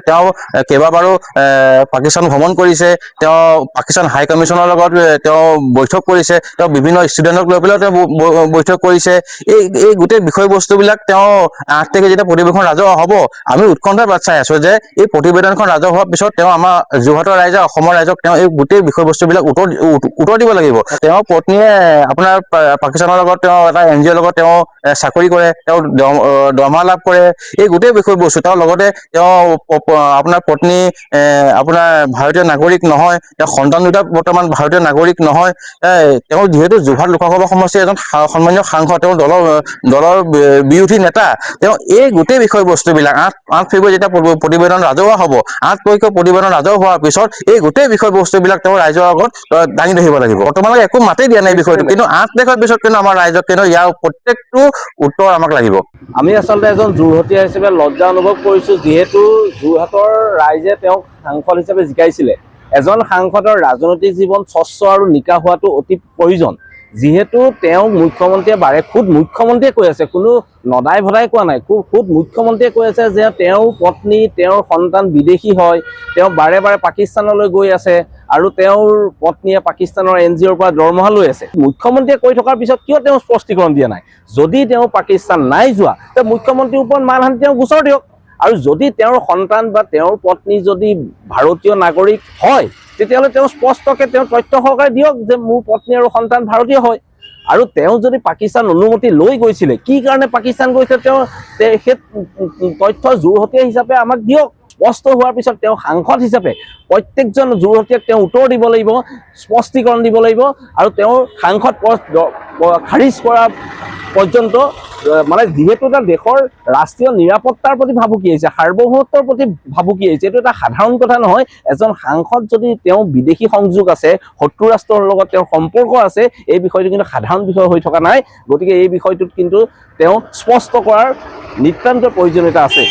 তেওঁ কেইবাবাৰো পাকিস্তান ভ্ৰমণ কৰিছে, তেওঁ পাকিস্তান হাই কমিশ্যনৰ লগত তেওঁ বৈঠক কৰিছে, তেওঁ বিভিন্ন ষ্টুডেণ্টক লৈ পেলাইও তেওঁ বৈঠক কৰিছে। এই গোটেই বিষয়বস্তুবিলাক তেওঁ 8 তাৰিখে যেতিয়া প্ৰতিবেদনখন ৰাজহুৱা হ'ব, আমি উৎকণ্ঠাৰ বাট চাই আছো যে এই প্ৰতিবেদনখন ৰাজহুৱা হোৱাৰ পিছত তেওঁ আমাৰ যোৰহাটৰ ৰাইজে, অসমৰ ৰাইজক তেওঁ এই গোটেই বিষয়বস্তুবিলাক উত্তৰ দিব লাগিব। তেওঁৰ পত্নীয়ে আপোনাৰ পাকিস্তানৰ লগত তেওঁ এটা NGOৰ লগত তেওঁ চাকৰি কৰে, তেওঁ দৰমহা লাভ কৰে। এই গোটেই বিষয়বস্তু তেওঁৰ লগতে তেওঁ আপোনাৰ পত্নী আপোনাৰ ভাৰতীয় নাগৰিক নহয়, তেওঁ সন্তান দুটা বৰ্তমান ভাৰতীয় নাগৰিক নহয়। তেওঁ যিহেতু যোৰহাট লোকসভা সমষ্টিৰ এজন সন্মানীয় সাংসদ, তেওঁ দলৰ বিৰোধী নেতা, তেওঁ এই গোটেই বিষয়বস্তুবিলাক 8 ফেব্ৰুৱাৰী যেতিয়া প্ৰতিবেদন ৰাজহুৱা হ'ব, 8 তাৰিখৰ প্ৰতিবেদন ৰাজহুৱা হোৱাৰ পিছত এই গোটেই বিষয়বস্তুবিলাক তেওঁ ৰাইজৰ আগত দাঙি ধৰিব লাগিব। বৰ্তমানলৈকে একো মাতেই দিয়া নাই বিষয়টো, কিন্তু 8 তাৰিখৰ পিছত কিন্তু আমাৰ ৰাইজক কিন্তু ইয়াৰ প্ৰত্যেকটো উত্তৰ আমাক লাগিব। আমি আচলতে এজন যোৰহাটীয়া হিচাপে লজ্জা অনুভৱ কৰিছোঁ, যিহেতু যোৰহাটৰ ৰাইজে তেওঁক সাংসদ হিচাপে জিকাইছিলে। এজন সাংসদৰ ৰাজনৈতিক জীৱন স্বচ্ছ আৰু নিকা হোৱাটো অতি প্ৰয়োজন। যিহেতু তেওঁক মুখ্যমন্ত্ৰীয়ে খুদ মুখ্যমন্ত্ৰীয়ে কৈ আছে, কোনো নদাই ভদাই কোৱা নাই, খুদ মুখ্যমন্ত্ৰীয়ে কৈ আছে যে তেওঁৰ পত্নী, তেওঁৰ সন্তান বিদেশী হয়, তেওঁ বাৰে বাৰে পাকিস্তানলৈ গৈ আছে আৰু তেওঁৰ পত্নীয়ে পাকিস্তানৰ NGOৰ পৰা দৰমহা লৈ আছে। মুখ্যমন্ত্ৰীয়ে কৈ থকাৰ পিছত কিয় তেওঁ স্পষ্টীকৰণ দিয়া নাই? যদি তেওঁ পাকিস্তান নাই যোৱা, তেওঁ মুখ্যমন্ত্ৰীৰ ওপৰত মানহানি তেওঁ গোচৰ দিয়ক। আৰু যদি তেওঁৰ সন্তান বা তেওঁৰ পত্নী যদি ভাৰতীয় নাগৰিক হয়, তেতিয়াহ'লে তেওঁ স্পষ্টকৈ তেওঁ তথ্য সহকাৰে দিয়ক যে মোৰ পত্নী আৰু সন্তান ভাৰতীয় হয়। আৰু তেওঁ যদি পাকিস্তান অনুমতি লৈ গৈছিলে, কি কাৰণে পাকিস্তান গৈছে তেওঁ সেই তথ্য যোৰহাটীয়া হিচাপে আমাক দিয়ক। স্পষ্ট হোৱাৰ পিছত তেওঁ সাংসদ হিচাপে প্ৰত্যেকজন যোৰহাটীয়াক তেওঁ উত্তৰ দিব লাগিব, স্পষ্টীকৰণ দিব লাগিব। আৰু তেওঁৰ সাংসদ পদ খাৰিজ কৰা পৰ্যন্ত, মানে যিহেতু এটা দেশৰ ৰাষ্ট্ৰীয় নিৰাপত্তাৰ প্ৰতি ভাবুকি আহিছে, সাৰ্বভৌমত্বৰ প্ৰতি ভাবুকি আহিছে, এইটো এটা সাধাৰণ কথা নহয়। এজন সাংসদ যদি তেওঁ বিদেশী সংযোগ আছে, শত্ৰু ৰাষ্ট্ৰৰ লগত তেওঁৰ সম্পৰ্ক আছে, এই বিষয়টো কিন্তু সাধাৰণ বিষয় হৈ থকা নাই। গতিকে এই বিষয়টোত কিন্তু তেওঁ স্পষ্ট কৰাৰ নিতান্ত প্ৰয়োজনীয়তা আছে।